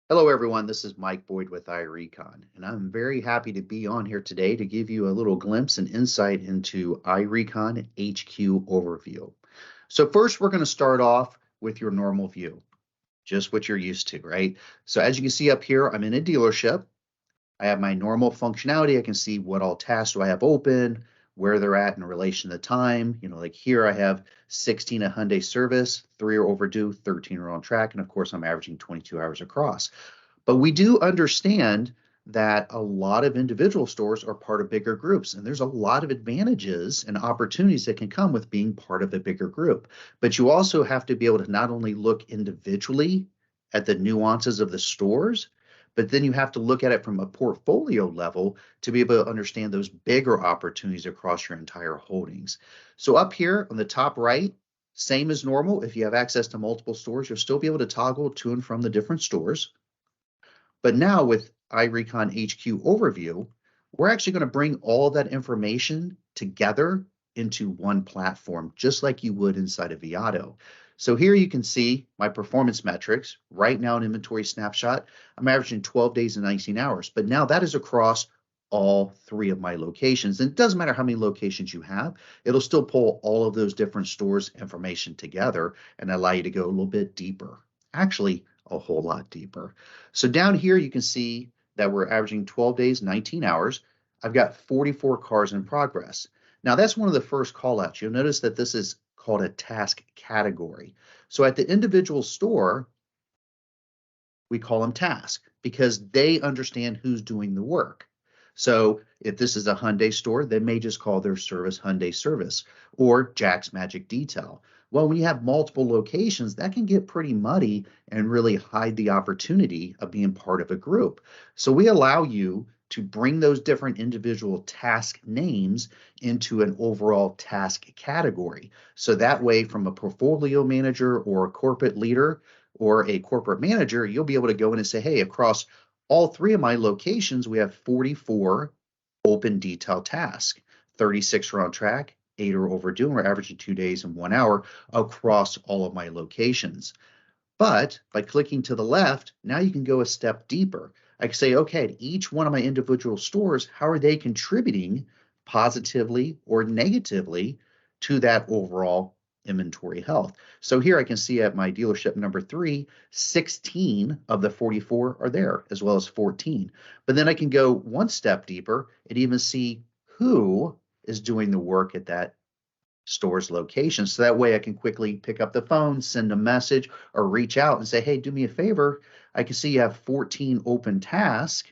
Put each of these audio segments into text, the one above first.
Hello, everyone. This is Mike Boyd with iRecon, and I'm very happy to be on here today to give you a little glimpse and insight into iRecon HQ overview. So first, we're going to start off with your normal view, just what you're used to, right? So as you can see up here, I'm in a dealership. I have my normal functionality. I can see what all tasks do I have open, where they're at in relation to time. Like here I have 16 at Hyundai service, 3 are overdue, 13 are on track, and of course I'm averaging 22 hours across. But we do understand that a lot of individual stores are part of bigger groups, and there's a lot of advantages and opportunities that can come with being part of a bigger group. But you also have to be able to not only look individually at the nuances of the stores, but then you have to look at it from a portfolio level to be able to understand those bigger opportunities across your entire holdings. So up here on the top right, same as normal. If you have access to multiple stores, you'll still be able to toggle to and from the different stores. But now with iRecon HQ overview, we're actually going to bring all that information together into one platform, just like you would inside of vAuto. So here you can see my performance metrics. Right now in inventory snapshot, I'm averaging 12 days and 19 hours, but now that is across all 3 of my locations. And it doesn't matter how many locations you have, it'll still pull all of those different stores information together and allow you to go a little bit deeper. Actually, a whole lot deeper. So down here, you can see that we're averaging 12 days, 19 hours. I've got 44 cars in progress. Now that's one of the first call outs. You'll notice that this is called a task category. So at the individual store, we call them task because they understand who's doing the work. So if this is a Hyundai store, they may just call their service Hyundai service or Jack's Magic Detail. Well, when you have multiple locations, that can get pretty muddy and really hide the opportunity of being part of a group. So we allow you to bring those different individual task names into an overall task category. So that way, from a portfolio manager or a corporate leader or a corporate manager, you'll be able to go in and say, hey, across all 3 of my locations, we have 44 open detail tasks. 36 are on track, 8 are overdue, and we're averaging 2 days and 1 hour across all of my locations. But by clicking to the left, now you can go a step deeper. I can say, okay, at each one of my individual stores, how are they contributing positively or negatively to that overall inventory health? So here I can see at my dealership number 3, 16 of the 44 are there, as well as 14. But then I can go one step deeper and even see who is doing the work at that store's location. So that way I can quickly pick up the phone, send a message, or reach out and say, hey, do me a favor. I can see you have 14 open tasks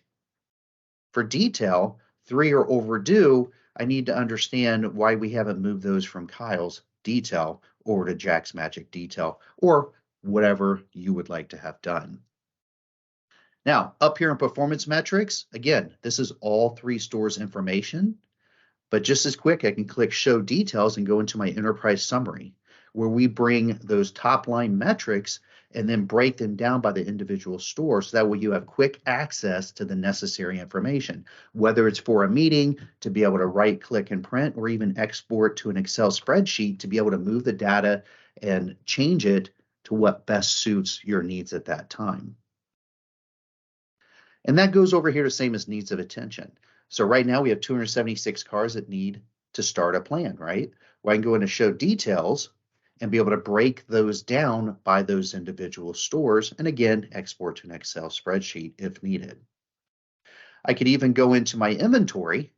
for detail. 3 are overdue. I need to understand why we haven't moved those from Kyle's detail over to Jack's Magic Detail or whatever you would like to have done. Now, up here in performance metrics, again, this is all 3 stores information. But just as quick, I can click Show Details and go into my enterprise summary, where we bring those top line metrics and then break them down by the individual store. So that way you have quick access to the necessary information, whether it's for a meeting to be able to right click and print, or even export to an Excel spreadsheet to be able to move the data and change it to what best suits your needs at that time. And that goes over here the same as needs of attention. So right now we have 276 cars that need to start a plan, right? Well, I can go into show details and be able to break those down by those individual stores. And again, export to an Excel spreadsheet if needed. I could even go into my inventory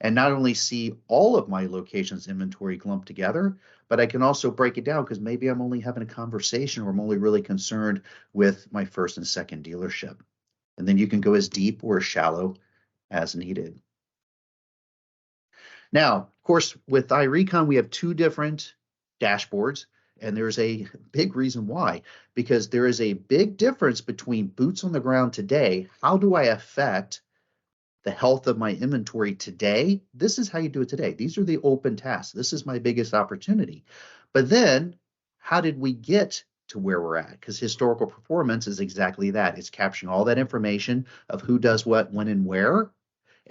and not only see all of my locations inventory clumped together, but I can also break it down because maybe I'm only having a conversation or I'm only really concerned with my first and second dealership. And then you can go as deep or as shallow as needed. Now, of course, with iRecon, we have 2 different dashboards, and there's a big reason why, because there is a big difference between boots on the ground today. How do I affect the health of my inventory today? This is how you do it today. These are the open tasks. This is my biggest opportunity. But then how did we get to where we're at? Because historical performance is exactly that. It's capturing all that information of who does what, when, and where,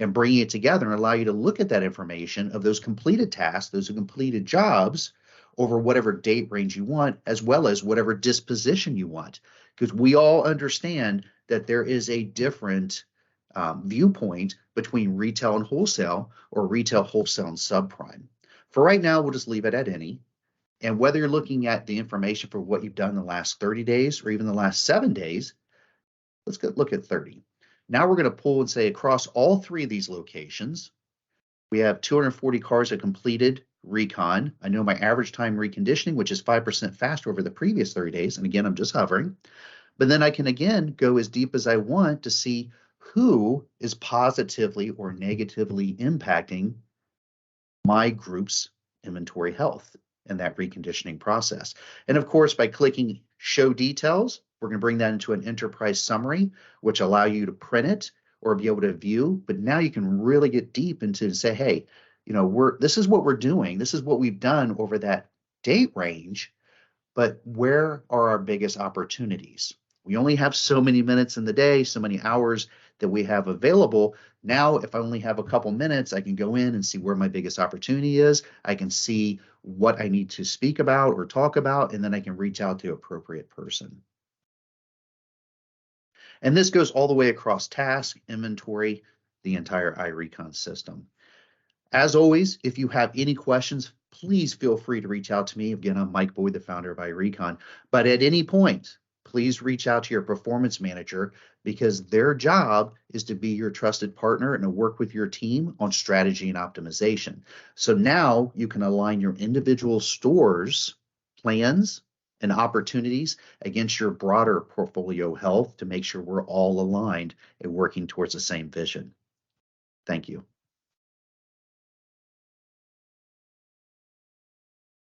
and bringing it together and allow you to look at that information of those completed tasks, those completed jobs over whatever date range you want, as well as whatever disposition you want. because we all understand that there is a different viewpoint between retail and wholesale, or retail, wholesale, and subprime. For right now, we'll just leave it at any. And whether you're looking at the information for what you've done in the last 30 days or even the last 7 days, let's look at 30. Now we're going to pull and say across all three of these locations, we have 240 cars that completed recon. I know my average time reconditioning, which is 5% faster over the previous 30 days. And again, I'm just hovering. But then I can again go as deep as I want to see who is positively or negatively impacting my group's inventory health in that reconditioning process. And of course, by clicking show details, we're going to bring that into an enterprise summary, which allow you to print it or be able to view. But now you can really get deep into say, hey, this is what we're doing. This is what we've done over that date range. But where are our biggest opportunities? We only have so many minutes in the day, so many hours that we have available. Now, if I only have a couple minutes, I can go in and see where my biggest opportunity is. I can see what I need to speak about or talk about, and then I can reach out to the appropriate person. And this goes all the way across task, inventory, the entire iRecon system. As always, if you have any questions, please feel free to reach out to me. Again, I'm Mike Boyd, the founder of iRecon. But at any point, please reach out to your performance manager, because their job is to be your trusted partner and to work with your team on strategy and optimization. So now you can align your individual stores' plans and opportunities against your broader portfolio health to make sure we're all aligned and working towards the same vision. Thank you.